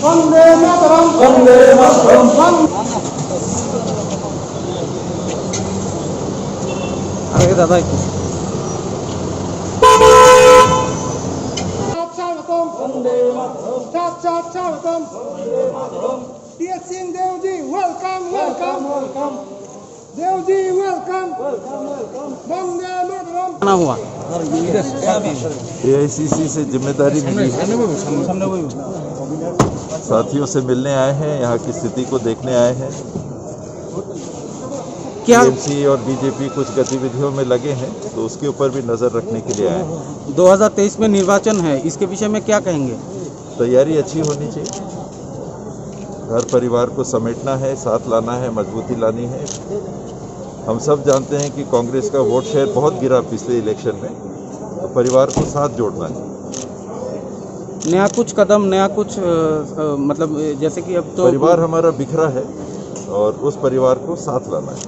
वंदे मातरम, वंदे मातरम। आगे दादा वंदे मातरम, स्वागतम। Dear Singh Devji, welcome, welcome, welcome. Devji, welcome, welcome, welcome. Vande Mataram. ना हुआ एआईसीसी से जिम्मेदारी मिली है। साथियों से मिलने आए हैं, यहाँ की स्थिति को देखने आए हैं। क्या टीएमसी और बीजेपी कुछ गतिविधियों में लगे हैं, तो उसके ऊपर भी नजर रखने के लिए आए हैं। 2023 में निर्वाचन है, इसके विषय में क्या कहेंगे? तैयारी अच्छी होनी चाहिए। घर परिवार को समेटना है, साथ लाना है, मजबूती लानी है। हम सब जानते हैं कि कांग्रेस का वोट शेयर बहुत गिरा पिछले इलेक्शन में, तो परिवार को साथ जोड़ना है। नया कुछ कदम, नया कुछ मतलब जैसे कि अब तो परिवार हमारा बिखरा है और उस परिवार को साथ लाना है।